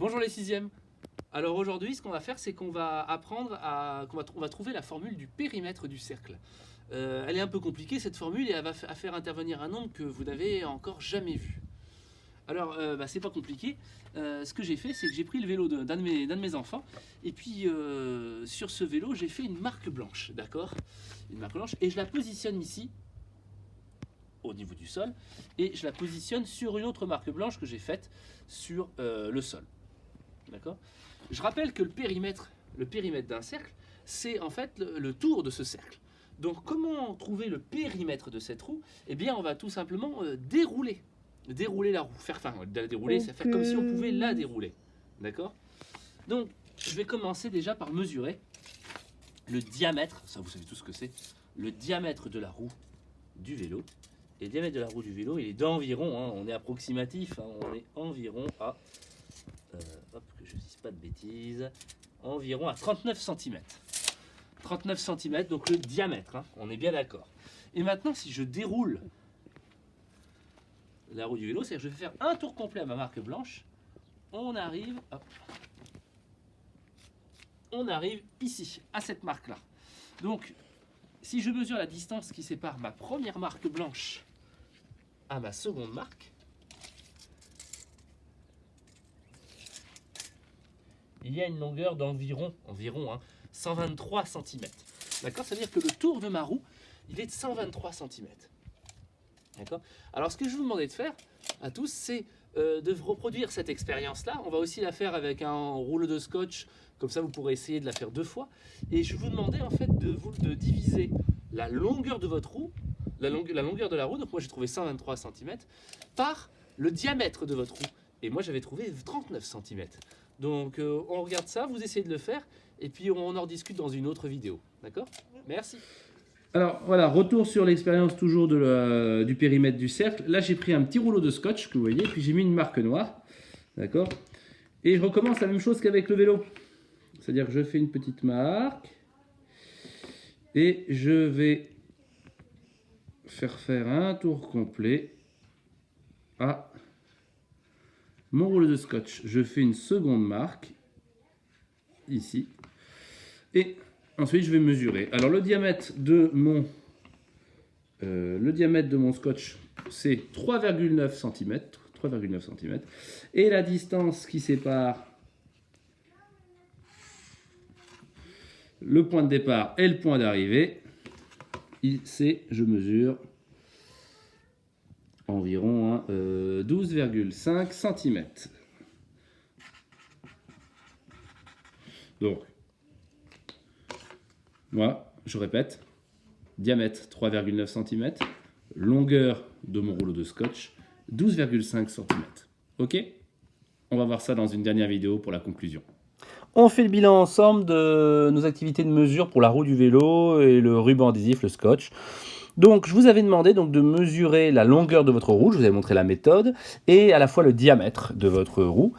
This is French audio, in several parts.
Bonjour les sixièmes. Alors aujourd'hui, ce qu'on va faire, c'est qu'on va apprendre on va trouver la formule du périmètre du cercle. Elle est un peu compliquée cette formule et elle va faire intervenir un nombre que vous n'avez encore jamais vu. Alors, c'est pas compliqué. Ce que j'ai fait, c'est que j'ai pris le vélo d'un de mes enfants et puis sur ce vélo, j'ai fait une marque blanche, d'accord? Une marque blanche et je la positionne ici au niveau du sol et je la positionne sur une autre marque blanche que j'ai faite sur le sol. D'accord? Je rappelle que le périmètre d'un cercle, c'est en fait le tour de ce cercle. Donc comment trouver le périmètre de cette roue? Eh bien on va tout simplement dérouler la roue. Dérouler, c'est faire comme si on pouvait la dérouler. D'accord? Donc je vais commencer déjà par mesurer le diamètre, ça vous savez tous ce que c'est, le diamètre de la roue du vélo. Et le diamètre de la roue du vélo, il est d'environ, on est approximatif, on est environ à... que je ne dise pas de bêtises, environ à 39 cm. 39 cm, donc le diamètre, on est bien d'accord. Et maintenant, si je déroule la roue du vélo, c'est-à-dire que je vais faire un tour complet à ma marque blanche, on arrive ici, à cette marque-là. Donc, si je mesure la distance qui sépare ma première marque blanche à ma seconde marque, il y a une longueur d'environ 123 cm. D'accord? Ça veut dire que le tour de ma roue, il est de 123 cm. D'accord? Alors, ce que je vous demandais de faire à tous, c'est de reproduire cette expérience-là. On va aussi la faire avec un rouleau de scotch. Comme ça, vous pourrez essayer de la faire 2 fois. Et je vous demandais en fait de diviser la longueur de votre roue, la longueur de la roue, donc moi j'ai trouvé 123 cm, par le diamètre de votre roue. Et moi j'avais trouvé 39 cm. Donc on regarde ça, vous essayez de le faire, et puis on en rediscute dans une autre vidéo. D'accord? Merci. Alors voilà, retour sur l'expérience toujours du périmètre du cercle. Là j'ai pris un petit rouleau de scotch que vous voyez, puis j'ai mis une marque noire. D'accord? Et je recommence la même chose qu'avec le vélo. C'est-à-dire que je fais une petite marque, et je vais faire un tour complet à mon rouleau de scotch. Je fais une seconde marque ici et ensuite je vais mesurer. Alors le diamètre de mon scotch, c'est 3,9 cm. 3,9 cm. Et la distance qui sépare le point de départ et le point d'arrivée, je mesure environ 12,5 cm. Donc, moi, je répète, diamètre 3,9 cm, longueur de mon rouleau de scotch 12,5 cm. Ok? On va voir ça dans une dernière vidéo pour la conclusion. On fait le bilan ensemble de nos activités de mesure pour la roue du vélo et le ruban adhésif, le scotch. Donc, je vous avais demandé donc, de mesurer la longueur de votre roue, je vous avais montré la méthode, et à la fois le diamètre de votre roue,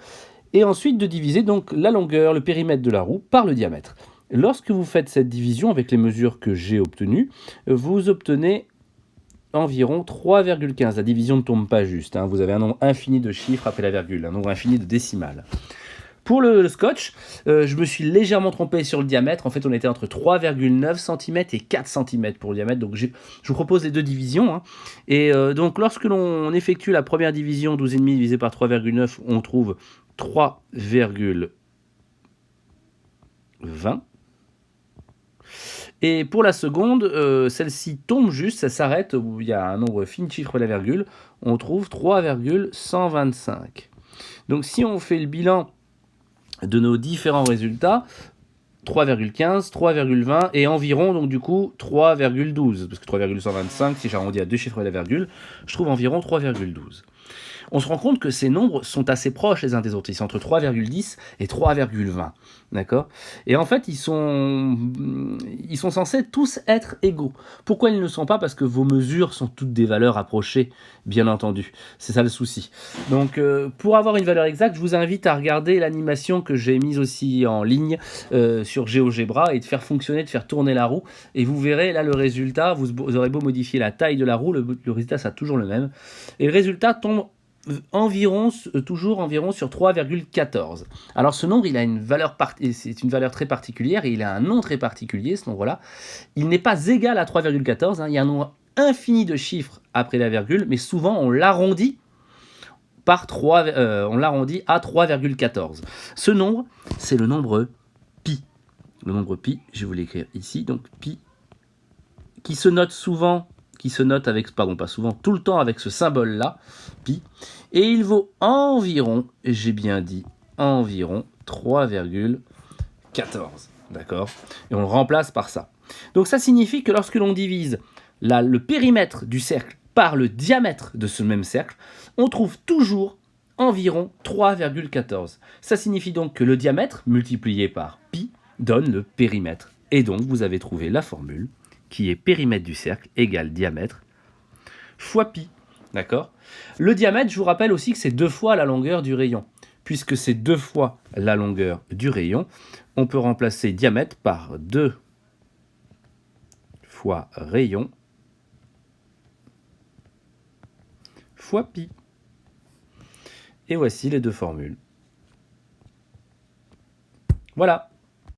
et ensuite de diviser donc la longueur, le périmètre de la roue par le diamètre. Lorsque vous faites cette division avec les mesures que j'ai obtenues, vous obtenez environ 3,15. La division ne tombe pas juste, vous avez un nombre infini de chiffres après la virgule, un nombre infini de décimales. Pour le scotch, je me suis légèrement trompé sur le diamètre. En fait, on était entre 3,9 cm et 4 cm pour le diamètre. Donc, je vous propose les deux divisions. Et donc, lorsque l'on effectue la première division, 12,5 divisé par 3,9, on trouve 3,20. Et pour la seconde, celle-ci tombe juste, ça s'arrête, où il y a un nombre fini de chiffres après la virgule. On trouve 3,125. Donc, si on fait le bilan de nos différents résultats, 3,15, 3,20 et environ, donc du coup, 3,12. Parce que 3,125, si j'arrondis à deux chiffres et la virgule, je trouve environ 3,12. On se rend compte que ces nombres sont assez proches les uns des autres. Ils sont entre 3,10 et 3,20. D'accord? Et en fait, ils sont censés tous être égaux. Pourquoi ils ne le sont pas? Parce que vos mesures sont toutes des valeurs approchées, bien entendu. C'est ça le souci. Donc, pour avoir une valeur exacte, je vous invite à regarder l'animation que j'ai mise aussi en ligne sur GeoGebra et de faire fonctionner, de faire tourner la roue. Et vous verrez là le résultat. Vous aurez beau modifier la taille de la roue, le résultat sera toujours le même. Et le résultat tombe toujours environ sur 3,14. Alors ce nombre, il a c'est une valeur très particulière et il a un nom très particulier, ce nombre-là. Il n'est pas égal à 3,14, hein. Il y a un nombre infini de chiffres après la virgule, mais souvent on l'arrondit on l'arrondit à 3,14. Ce nombre, c'est le nombre pi. Le nombre pi, je vais vous l'écrire ici, donc pi, qui se note souvent, pas souvent, tout le temps avec ce symbole-là, pi, et il vaut environ, et j'ai bien dit environ 3,14. D'accord? Et on le remplace par ça. Donc ça signifie que lorsque l'on divise le périmètre du cercle par le diamètre de ce même cercle, on trouve toujours environ 3,14. Ça signifie donc que le diamètre multiplié par pi donne le périmètre. Et donc vous avez trouvé la formule qui est périmètre du cercle égale diamètre fois pi. D'accord? Le diamètre, je vous rappelle aussi que c'est 2 fois la longueur du rayon. Puisque c'est 2 fois la longueur du rayon, on peut remplacer diamètre par 2 fois rayon fois pi. Et voici les deux formules. Voilà.